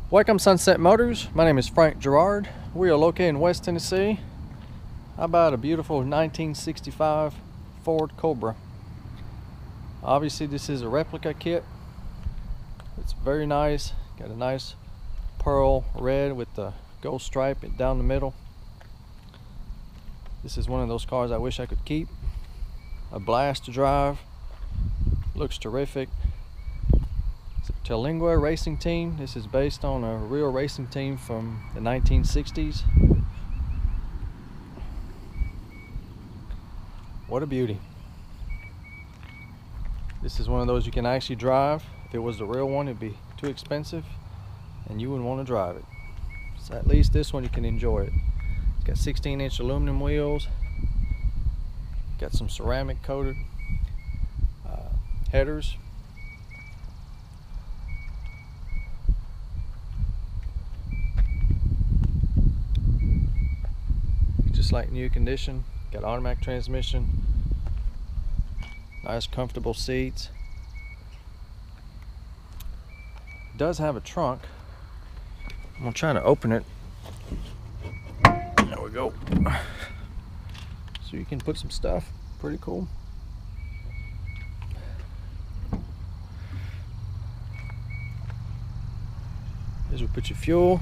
Welcome Sunset Motors. My name is Frank Gerard. We are located in West Tennessee. I bought a beautiful 1965 Ford Cobra. Obviously this is a replica kit. It's very nice. Got a nice pearl red with the gold stripe down the middle. This is one of those cars I wish I could keep. A blast to drive. Looks terrific. It's a Terlingua racing team. This is based on a real racing team from the 1960s. What a beauty. This is one of those you can actually drive. If it was the real one, it'd be too expensive and you wouldn't want to drive it. So at least this one you can enjoy it. It's got 16-inch aluminum wheels. Got some ceramic coated headers. Just like new condition. Got automatic transmission. Nice comfortable seats. It does have a trunk. I'm gonna try to open it. There we go. So you can put some stuff. Pretty cool. Here's where you put your fuel.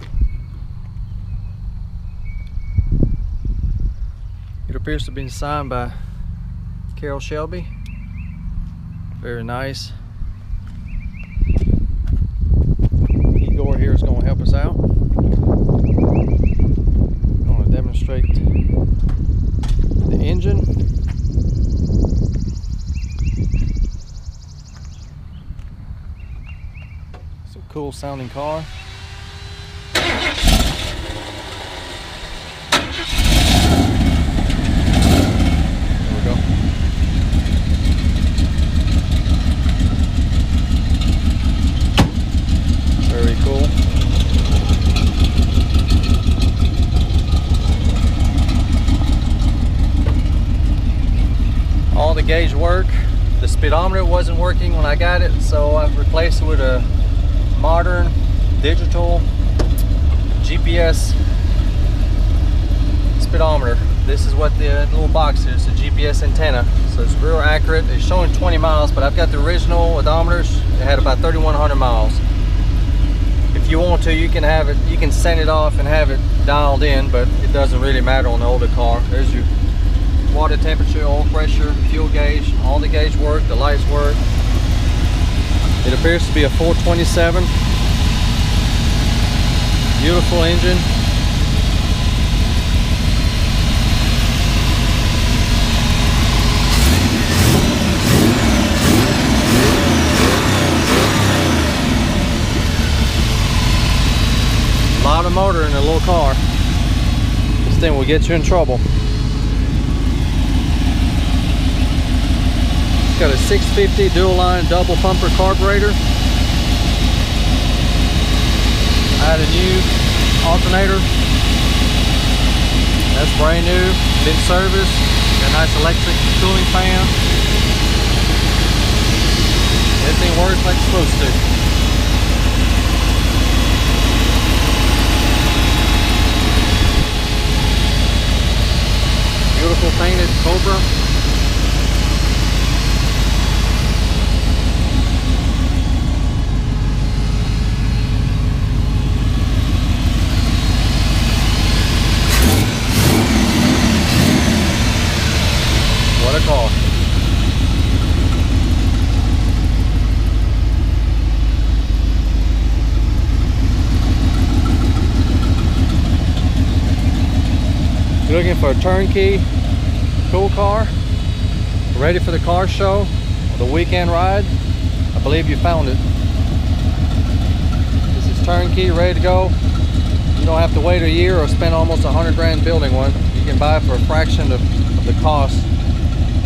It appears to have been signed by Carol Shelby. Very nice. Igor here is going to help us out. I'm going to demonstrate the engine. It's a cool sounding car. Very cool. All the gauge work. The speedometer wasn't working when I got it, so I've replaced it with a modern digital GPS speedometer. This is what the little box is, the GPS antenna. So it's real accurate. It's showing 20 miles, but I've got the original odometers. It had about 3,100 miles. If you want to, you can have it, you can send it off and have it dialed in, but it doesn't really matter on the older car. There's your water temperature, oil pressure, fuel gauge, all the gauge work, the lights work. It appears to be a 427. Beautiful engine. A lot of motor in a little car. This thing will get you in trouble. It's got a 650 dual line double pumper carburetor. I had a new alternator. That's brand new, been serviced. Got a nice electric cooling fan. Everything works like it's supposed to. Beautiful painted Cobra. What a car. You're looking for a turnkey, cool car, ready for the car show or the weekend ride? I believe you found it. This is turnkey, ready to go. You don't have to wait a year or spend almost 100 grand building one. You can buy it for a fraction of the cost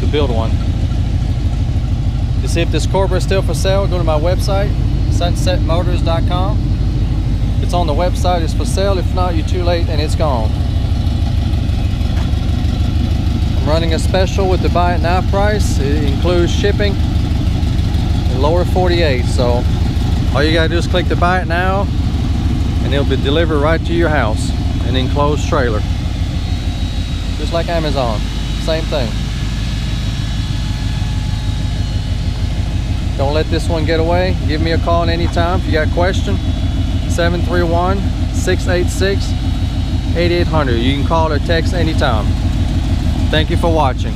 to build one. To see if this Cobra is still for sale, go to my website, sunsetmotors.com. If it's on the website, it's for sale. If not, you're too late and it's gone. I'm running a special with the buy it now price. It includes shipping in lower 48. So all you gotta do is click the buy it now and it'll be delivered right to your house, an enclosed trailer, just like Amazon. Same thing. Don't let this one get away. Give me a call anytime if you got a question. 731-686-8800. You can call or text anytime. Thank you for watching.